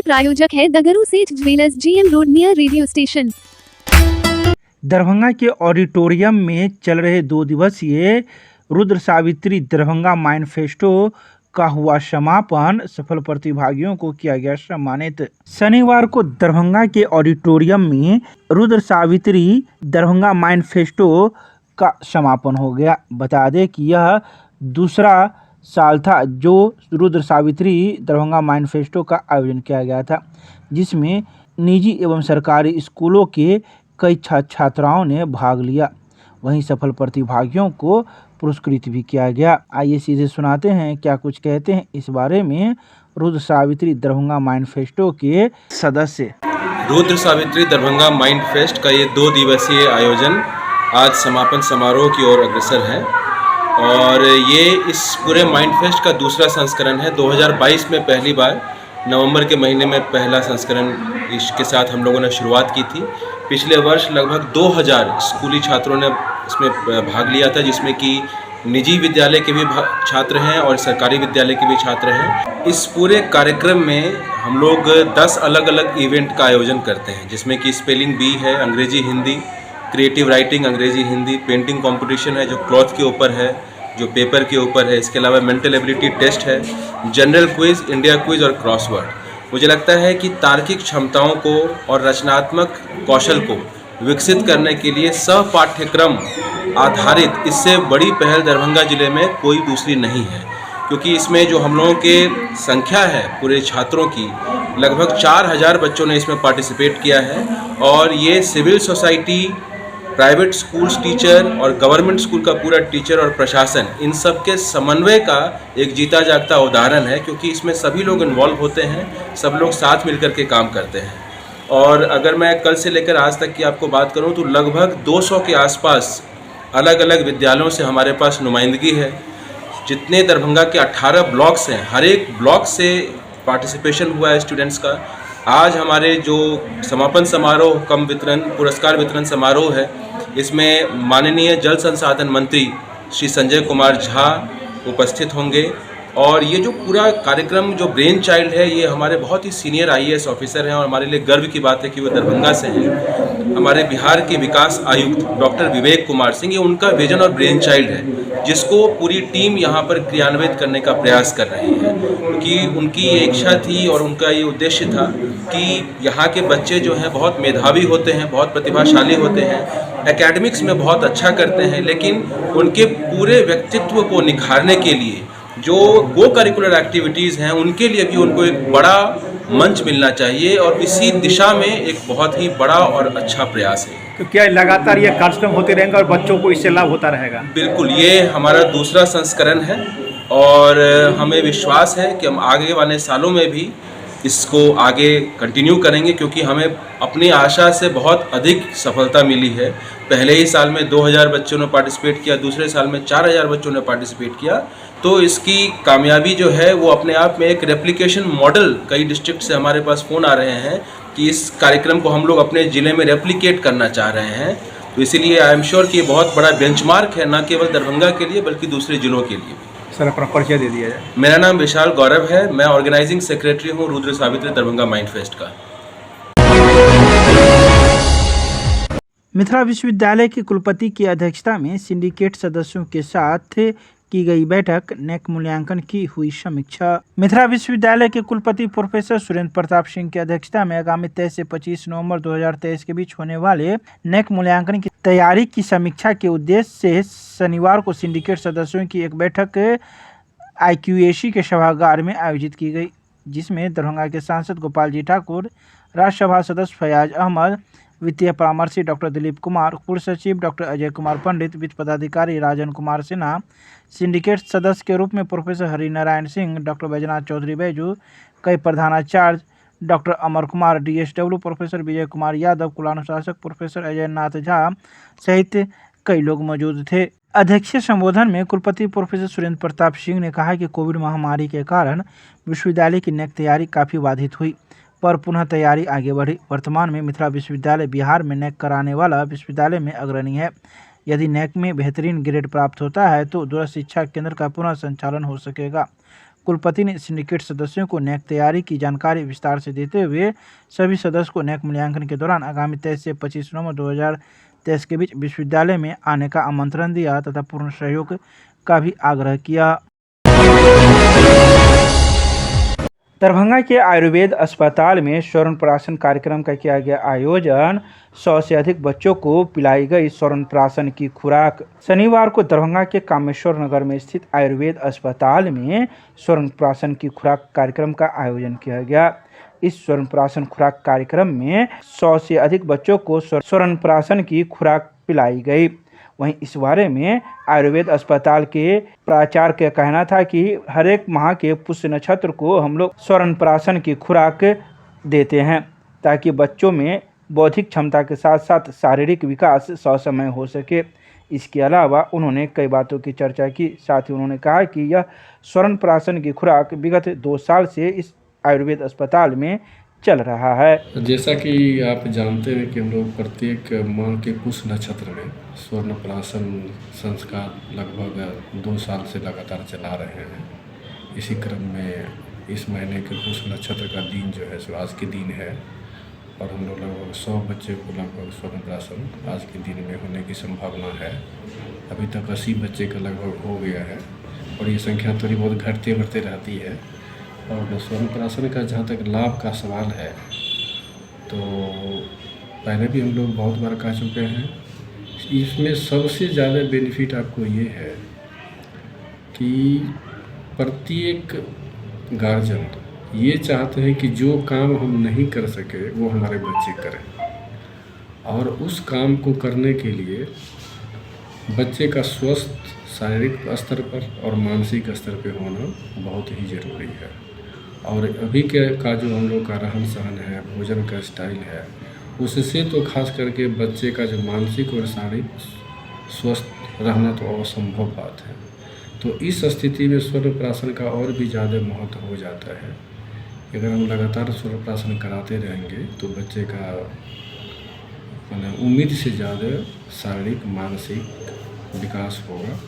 प्रायोजक है दगरू सेठ jewellers, GM road, near radio station. Darbhanga के ऑडिटोरियम में चल रहे 2 दिवसीय रुद्र सावित्री दरभंगा मैनिफेस्टो का हुआ समापन। सफल प्रतिभागियों को किया गया सम्मानित। शनिवार को दरभंगा के ऑडिटोरियम में रुद्र सावित्री दरभंगा मैनिफेस्टो का समापन हो गया। बता दें कि यह दूसरा साल था जो रुद्र सावित्री दरभंगा मैनिफेस्टो का आयोजन किया गया था, जिसमें निजी एवं सरकारी स्कूलों के कई छात्राओं ने भाग लिया। वहीं सफल प्रतिभागियों को पुरस्कृत भी किया गया। आइए सीधे सुनाते हैं क्या कुछ कहते हैं इस बारे में रुद्र सावित्री दरभंगा मैनिफेस्टो के सदस्य। रुद्र सावित्री दरभंगा माइंडफेस्ट का ये 2 दिवसीय आयोजन आज समापन समारोह की ओर अग्रसर है और ये इस पूरे माइंडफेस्ट का दूसरा संस्करण है। 2022 में पहली बार नवंबर के महीने में पहला संस्करण इसके साथ हम लोगों ने शुरुआत की थी। पिछले वर्ष लगभग 2000 स्कूली छात्रों ने इसमें भाग लिया था, जिसमें कि निजी विद्यालय के भी छात्र हैं और सरकारी विद्यालय के भी छात्र हैं। इस पूरे कार्यक्रम में हम लोग 10 अलग अलग इवेंट का आयोजन करते हैं, जिसमें कि स्पेलिंग बी है, अंग्रेजी हिंदी, क्रिएटिव राइटिंग अंग्रेजी हिंदी, पेंटिंग कंपटीशन है जो क्लॉथ के ऊपर है, जो पेपर के ऊपर है। इसके अलावा मेंटल एबिलिटी टेस्ट है, जनरल क्विज, इंडिया क्विज और क्रॉसवर्ड। मुझे लगता है कि तार्किक क्षमताओं को और रचनात्मक कौशल को विकसित करने के लिए सहपाठ्यक्रम आधारित इससे बड़ी पहल दरभंगा ज़िले में कोई दूसरी नहीं है, क्योंकि इसमें जो हम लोगों के संख्या है पूरे छात्रों की, लगभग 4000 बच्चों ने इसमें पार्टिसिपेट किया है और ये civil society, private schools teacher और गवर्नमेंट स्कूल का पूरा टीचर और प्रशासन, इन सब के समन्वय का एक जीता जागता उदाहरण है, क्योंकि इसमें सभी लोग इन्वॉल्व होते हैं, सब लोग साथ मिलकर के काम करते हैं। और अगर मैं कल से लेकर आज तक की आपको बात करूं तो लगभग 200 के आसपास अलग अलग विद्यालयों से हमारे पास नुमाइंदगी है। जितने दरभंगा के 18 ब्लॉक्स हैं, हर एक ब्लॉक से पार्टिसिपेशन हुआ है स्टूडेंट्स का। आज हमारे जो समापन समारोह कम वितरण पुरस्कार वितरण समारोह है, इसमें माननीय जल संसाधन मंत्री श्री संजय कुमार झा उपस्थित होंगे और ये जो पूरा कार्यक्रम जो ब्रेन चाइल्ड है, ये हमारे बहुत ही सीनियर IAS ऑफिसर हैं और हमारे लिए गर्व की बात है कि वो दरभंगा से हैं। हमारे बिहार के विकास आयुक्त डॉक्टर विवेक कुमार सिंह, ये उनका विजन और ब्रेन चाइल्ड है, जिसको पूरी टीम यहाँ पर क्रियान्वित करने का प्रयास कर रही है, क्योंकि उनकी ये इच्छा थी और उनका ये उद्देश्य था कि यहाँ के बच्चे जो हैं बहुत मेधावी होते हैं, बहुत प्रतिभाशाली होते हैं, एकेडमिक्स में बहुत अच्छा करते हैं, लेकिन उनके पूरे व्यक्तित्व को निखारने के लिए जो को करिकुलर एक्टिविटीज़ हैं उनके लिए भी उनको एक बड़ा मंच मिलना चाहिए और इसी दिशा में एक बहुत ही बड़ा और अच्छा प्रयास है। तो क्या लगातार ये कार्यक्रम होते रहेंगे और बच्चों को इससे लाभ होता रहेगा? बिल्कुल, ये हमारा दूसरा संस्करण है और हमें विश्वास है कि हम आगे वाले सालों में भी इसको आगे कंटिन्यू करेंगे, क्योंकि हमें अपनी आशा से बहुत अधिक सफलता मिली है। पहले ही साल में 2000 बच्चों ने पार्टिसिपेट किया, दूसरे साल में 4000 बच्चों ने पार्टिसिपेट किया, तो इसकी कामयाबी जो है वो अपने आप में एक रेप्लिकेशन मॉडल, कई डिस्ट्रिक्ट से हमारे पास फ़ोन आ रहे हैं कि इस कार्यक्रम को हम लोग अपने ज़िले में रेप्लिकेट करना चाह रहे हैं। तो इसीलिए आई एम श्योर कि ये बहुत बड़ा बेंचमार्क है, न केवल दरभंगा के लिए बल्कि दूसरे ज़िलों के लिए भी। सर, अपना परिचय दे दिया जाए। मेरा नाम विशाल गौरव है, मैं ऑर्गेनाइजिंग सेक्रेटरी हूँ रुद्र सावित्री दरभंगा माइंडफेस्ट का। मिथिला विश्वविद्यालय के कुलपति की अध्यक्षता में सिंडिकेट सदस्यों के साथ की गई बैठक, नेक मूल्यांकन की हुई समीक्षा। मिथिला विश्वविद्यालय के कुलपति प्रोफेसर सुरेंद्र प्रताप सिंह की अध्यक्षता में आगामी 23 से 25 नवंबर 2023 के बीच होने वाले नेक मूल्यांकन की तैयारी की समीक्षा के उद्देश्य से शनिवार को सिंडिकेट सदस्यों की एक बैठक IQAC के सभागार में आयोजित की गई, जिसमें दरभंगा के सांसद गोपाल जी ठाकुर, राज्यसभा सदस्य फयाज अहमद, वित्तीय परामर्शी डॉक्टर दिलीप कुमार, कुल सचिव डॉक्टर अजय कुमार पंडित, वित्त पदाधिकारी राजन कुमार सिन्हा, सिंडिकेट सदस्य के रूप में प्रोफेसर हरिनारायण सिंह, डॉक्टर बैजनाथ चौधरी बैजू, कई प्रधानाचार्य doctor Amar Kumar, DSW professor Vijay Kumar Yadav, कुलानुशासक professor Ajay Nath Jha सहित कई लोग मौजूद थे। अध्यक्षीय संबोधन में कुलपति प्रोफेसर सुरेंद्र प्रताप सिंह ने कहा कि कोविड महामारी के कारण विश्वविद्यालय की नेक तैयारी काफ़ी बाधित हुई, पर पुनः तैयारी आगे बढ़ी। वर्तमान में मिथिला विश्वविद्यालय बिहार में नेक कराने वाला विश्वविद्यालय में अग्रणी है। यदि नेक में बेहतरीन ग्रेड प्राप्त होता है तो दूरस्थ शिक्षा केंद्र का पुनः संचालन हो सकेगा। कुलपति ने सिंडिकेट सदस्यों को नैक तैयारी की जानकारी विस्तार से देते हुए सभी सदस्य को नैक मूल्यांकन के दौरान आगामी 23 से 25 नवंबर 2023 के बीच विश्वविद्यालय में आने का आमंत्रण दिया तथा पूर्ण सहयोग का भी आग्रह किया। दरभंगा के आयुर्वेद अस्पताल में स्वर्ण कार्यक्रम का किया गया आयोजन। 100 से अधिक बच्चों को पिलाई गई स्वर्ण की खुराक। शनिवार को दरभंगा के कामेश्वर नगर में स्थित आयुर्वेद अस्पताल में स्वर्ण की खुराक कार्यक्रम का आयोजन किया गया। इस स्वर्ण खुराक कार्यक्रम में 100 से अधिक बच्चों को स्वर्ण की खुराक पिलाई गई। वहीं इस बारे में आयुर्वेद अस्पताल के प्राचार्य का कहना था कि हर एक माह के पुष्य नक्षत्र को हम लोग स्वर्ण की खुराक देते हैं ताकि बच्चों में बौद्धिक क्षमता के साथ साथ शारीरिक विकास ससमय हो सके। इसके अलावा उन्होंने कई बातों की चर्चा की। साथ ही उन्होंने कहा कि यह स्वर्ण की खुराक विगत 2 साल से इस आयुर्वेद अस्पताल में चल रहा है। जैसा कि आप जानते हैं कि हम लोग प्रत्येक माह के पुष्य नक्षत्र में स्वर्ण प्राशन संस्कार लगभग 2 साल से लगातार चला रहे हैं। इसी क्रम में इस महीने के पुष्य नक्षत्र का दिन जो है सो आज के दिन है और हम लोग लगभग 100 बच्चे को लगभग स्वर्ण प्राशन आज के दिन में होने की संभावना है। अभी तक 80 बच्चे का लगभग हो गया है और ये संख्या थोड़ी बहुत घटते बढ़ते रहती है। और स्वर्ण का जहाँ तक लाभ का सवाल है तो पहले भी हम लोग बहुत बार कह चुके हैं। इसमें सबसे ज़्यादा बेनिफिट आपको ये है कि प्रत्येक गार्जियन ये चाहते हैं कि जो काम हम नहीं कर सके वो हमारे बच्चे करें और उस काम को करने के लिए बच्चे का स्वस्थ शारीरिक स्तर पर और मानसिक स्तर पर होना बहुत ही ज़रूरी है। और अभी का जो हम लोग का रहन सहन है, भोजन का स्टाइल है, उससे तो खास करके बच्चे का जो मानसिक और शारीरिक स्वस्थ रहना तो असंभव बात है। तो इस स्थिति में स्वर्ण का और भी ज़्यादा महत्व हो जाता है। अगर हम लगातार स्वर्ण कराते रहेंगे तो बच्चे का उम्मीद से ज़्यादा शारीरिक मानसिक विकास होगा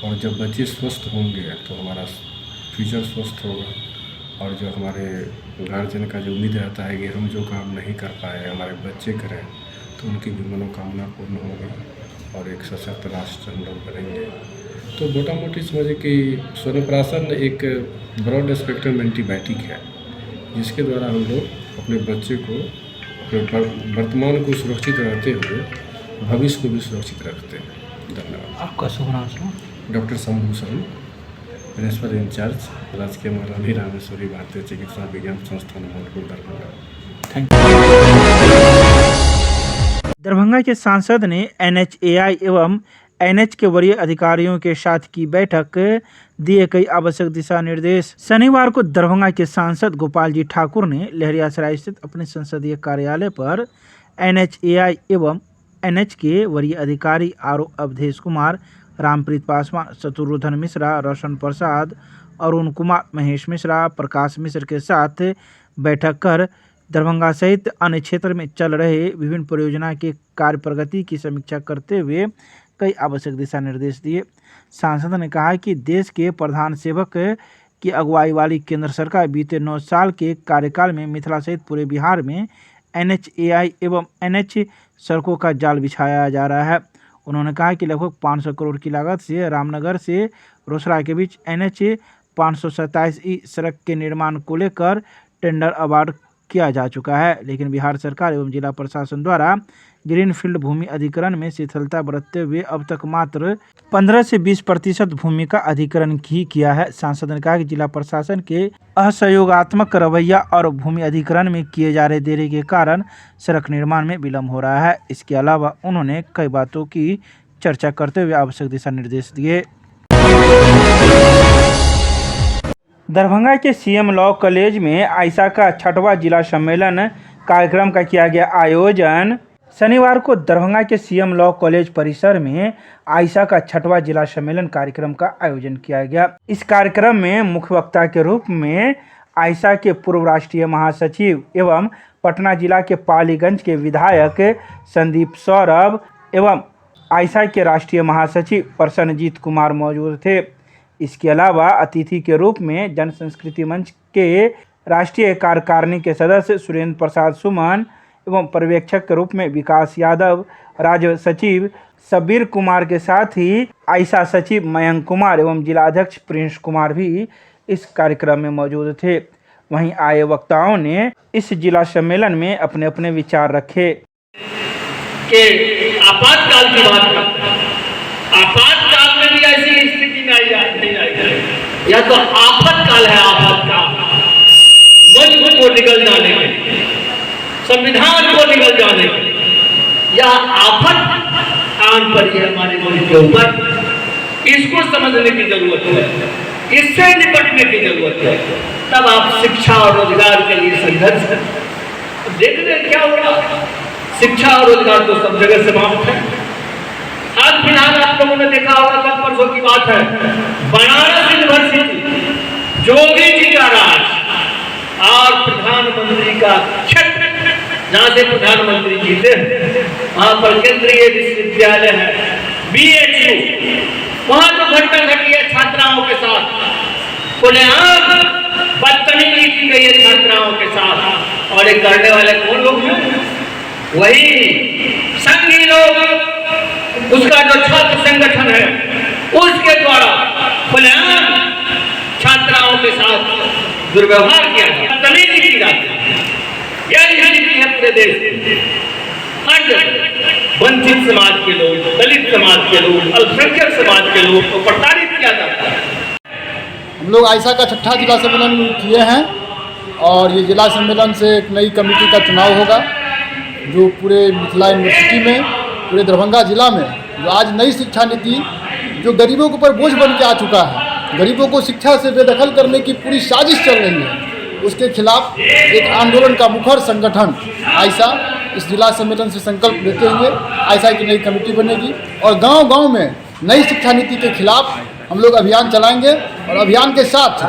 और जब बच्चे स्वस्थ होंगे तो हमारा फ्यूचर स्वस्थ होगा और जो हमारे गार्जियन का जो उम्मीद रहता है कि हम जो काम नहीं कर पाए हमारे बच्चे करें तो उनकी भी मनोकामना पूर्ण होगी और एक सशक्त राष्ट्र हम लोग बनेंगे। तो मोटा मोटी समझे कि स्वर्ण एक ब्रॉड स्पेक्ट्रम एंटीबायोटिक है जिसके द्वारा हम लोग अपने बच्चे को वर्तमान को सुरक्षित रहते हुए भविष्य को भी सुरक्षित रखते हैं। धन्यवाद। आपका शुभ नाम सर? डॉक्टर शंभू शरण, प्रिंसिपल इंचार्ज राजकीय महारानी रामेश्वरी भारतीय चिकित्सा विज्ञान संस्थान मोहनपुर दरभंगा। Thank you. दरभंगा के सांसद ने NHAI एवं NH के वरीय अधिकारियों के साथ की बैठक, दिए कई आवश्यक दिशा निर्देश। शनिवार को दरभंगा के सांसद गोपाल जी ठाकुर ने लहरियासराय स्थित अपने संसदीय कार्यालय पर NHAI एवं NH के वरीय अधिकारी RO अवधेश कुमार, रामप्रीत पासवान, शत्रुघ्न मिश्रा, रोशन प्रसाद, अरुण कुमार, महेश मिश्रा, प्रकाश मिश्र के साथ बैठक कर दरभंगा सहित अन्य क्षेत्र में चल रहे विभिन्न परियोजना के कार्य प्रगति की समीक्षा करते हुए कई आवश्यक दिशा निर्देश दिए। सांसद ने कहा कि देश के प्रधान सेवक की अगुवाई वाली केंद्र सरकार बीते 9 साल के कार्यकाल में मिथिला सहित पूरे बिहार में NHAI एवं NH सड़कों का जाल बिछाया जा रहा है। उन्होंने कहा कि लगभग 500 करोड़ की लागत से रामनगर से रोसड़ा के बीच NH 527E सड़क के निर्माण को लेकर टेंडर अवार्ड किया जा चुका है, लेकिन बिहार सरकार एवं जिला प्रशासन द्वारा ग्रीनफील्ड भूमि अधिग्रहण में शिथिलता बरतते हुए अब तक मात्र 15 से 20% भूमि का अधिग्रहण ही किया है। सांसद ने कहा कि जिला प्रशासन के असहयोगात्मक रवैया और भूमि अधिग्रहण में किए जा रहे देरी के कारण सड़क निर्माण में विलम्ब हो रहा है। इसके अलावा उन्होंने कई बातों की चर्चा करते हुए आवश्यक दिशा निर्देश दिए। दरभंगा के CM लॉ कॉलेज में आयशा का 6वां जिला सम्मेलन कार्यक्रम का किया गया आयोजन। शनिवार को दरभंगा के CM लॉ कॉलेज परिसर में आयशा का 6वां जिला सम्मेलन कार्यक्रम का आयोजन किया गया। इस कार्यक्रम में मुख्य वक्ता के रूप में आयशा के पूर्व राष्ट्रीय महासचिव एवं पटना जिला के पालीगंज के विधायक संदीप सौरभ एवं आयशा के राष्ट्रीय महासचिव प्रसन्नजीत कुमार मौजूद थे। इसके अलावा अतिथि के रूप में जन संस्कृति मंच के राष्ट्रीय कार्यकारिणी के सदस्य सुरेंद्र प्रसाद सुमन एवं पर्यवेक्षक के रूप में विकास यादव, राज्य सचिव सबीर कुमार के साथ ही आयशा सचिव मयंक कुमार एवं जिलाध्यक्ष प्रिंस कुमार भी इस कार्यक्रम में मौजूद थे। वहीं आए वक्ताओं ने इस जिला सम्मेलन में अपने अपने विचार रखे। कि आपातकाल की बात करते हैं, आपातकाल में भी ऐसी स्थिति नहीं आई, या तो आफतकाल है, आफतकाल मुल्क को निकल जाने के, संविधान को निकल जाने के, या आफत आन पर है हमारे मुल्क के ऊपर। इसको समझने की जरूरत है, इससे निपटने की जरूरत है। तब आप शिक्षा और रोजगार के लिए संघर्ष करें। देख रहे क्या हो रहा है, शिक्षा और रोजगार तो सब जगह समाप्त है। आज फिलहाल आप लोगों ने देखा होगा, कल परसों की बात है, बनारस यूनिवर्सिटी जोगी जी का राज और प्रधानमंत्री का क्षेत्र, जहां से प्रधानमंत्री जी थे, वहां पर केंद्रीय विश्वविद्यालय है BHU, वहां तो घटना घटी है छात्राओं के साथ, खुलेआम बदतमीजी की गई है छात्राओं के साथ। और ये करने वाले कौन लोग हैं? वही संघी लोग, उसका जो छात्र संगठन है उसके द्वारा खुलेआम छात्राओं के साथ दुर्व्यवहार किया जाता है, बदतमीजी की जाती है। यह स्थिति है पूरे देश में। वंचित समाज के लोग, दलित समाज के लोग, अल्पसंख्यक समाज के लोग को प्रताड़ित किया जाता है। हम लोग आयशा का 6ठा जिला सम्मेलन किए हैं और ये जिला सम्मेलन से एक नई कमेटी का चुनाव होगा, जो पूरे मिथिला यूनिवर्सिटी में, पूरे दरभंगा जिला में जो आज नई शिक्षा नीति जो गरीबों के ऊपर बोझ बन के आ चुका है, गरीबों को शिक्षा से बेदखल करने की पूरी साजिश चल रही है, उसके खिलाफ एक आंदोलन का मुखर संगठन आयशा इस जिला सम्मेलन से संकल्प लेते हुए आयशा की नई कमेटी बनेगी और गांव-गांव में नई शिक्षा नीति के खिलाफ हम लोग अभियान चलाएंगे। और अभियान के साथ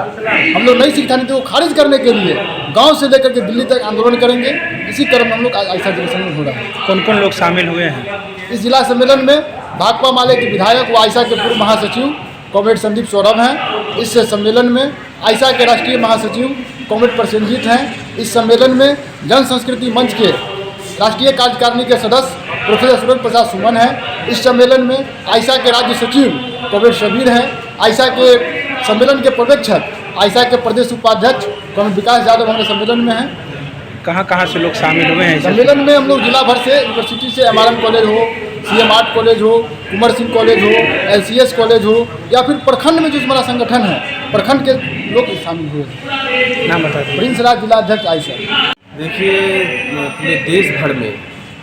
हम लोग नई शिक्षा नीति को खारिज करने के लिए गांव से लेकर के दिल्ली तक आंदोलन करेंगे। इसी क्रम में हम लोग आयशा जिला सम्मेलन हो रहा है। कौन कौन लोग शामिल हुए हैं इस जिला सम्मेलन में? भाकपा माले के विधायक व आयशा के पूर्व महासचिव कॉमरेड संदीप सौरभ हैं। इस सम्मेलन में आयशा के राष्ट्रीय महासचिव कॉमरेड प्रसेनजीत हैं। इस सम्मेलन में जन संस्कृति मंच के राष्ट्रीय कार्यकारिणी के सदस्य प्रोफेसर सुरेंद्र प्रसाद सुमन हैं। इस सम्मेलन में आयशा के राज्य सचिव कॉमरेड सबीर हैं। आयशा के सम्मेलन के पर्यवेक्षक आयशा के प्रदेश उपाध्यक्ष कॉमरेड विकास यादव हमारे सम्मेलन में हैं। कहाँ से लोग शामिल हुए हैं सम्मेलन में? हम लोग जिला भर से, यूनिवर्सिटी से MRM कॉलेज हो, CM आर्ट कॉलेज हो, कुंवर सिंह कॉलेज हो, LCS कॉलेज हो, या फिर प्रखंड में जो हमारा संगठन है, प्रखंड के लोग शामिल हुए। नाम बता दें। प्रिंस राज, जिलाध्यक्ष आयशा। देखिए, पूरे देश भर में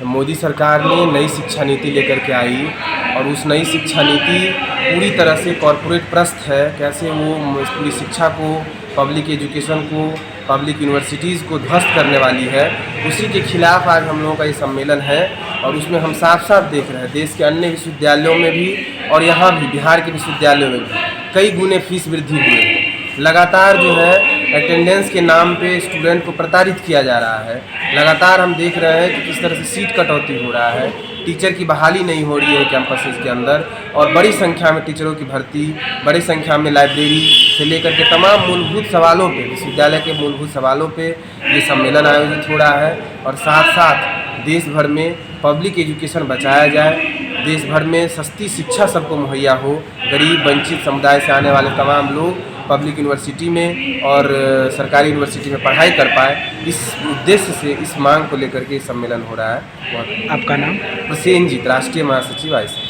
मोदी सरकार ने नई शिक्षा नीति लेकर के आई और उस नई शिक्षा नीति पूरी तरह से कॉरपोरेट प्रस्त है। कैसे वो पूरी शिक्षा को, पब्लिक एजुकेशन को, पब्लिक यूनिवर्सिटीज़ को ध्वस्त करने वाली है, उसी के खिलाफ आज हम लोगों का ये सम्मेलन है। और उसमें हम साफ साफ देख रहे हैं देश के अन्य विश्वविद्यालयों में भी और यहाँ भी बिहार के विश्वविद्यालयों में भी कई गुने फीस वृद्धि हुई है। लगातार जो है अटेंडेंस के नाम पे स्टूडेंट को प्रताड़ित किया जा रहा है। लगातार हम देख रहे हैं कि किस तरह से सीट कटौती हो रहा है, टीचर की बहाली नहीं हो रही है कैंपसेस के अंदर, और बड़ी संख्या में टीचरों की भर्ती, बड़ी संख्या में लाइब्रेरी से लेकर के तमाम मूलभूत सवालों पे, विश्वविद्यालय के मूलभूत सवालों पे ये सम्मेलन आयोजित हो रहा है। और साथ साथ देश भर में पब्लिक एजुकेशन बचाया जाए, देश भर में सस्ती शिक्षा सबको मुहैया हो, गरीब वंचित समुदाय से आने वाले तमाम लोग पब्लिक यूनिवर्सिटी में और सरकारी यूनिवर्सिटी में पढ़ाई कर पाए, इस उद्देश्य से इस मांग को लेकर के सम्मेलन हो रहा है। आपका नाम? प्रसेनजीत, राष्ट्रीय महासचिव आयशा।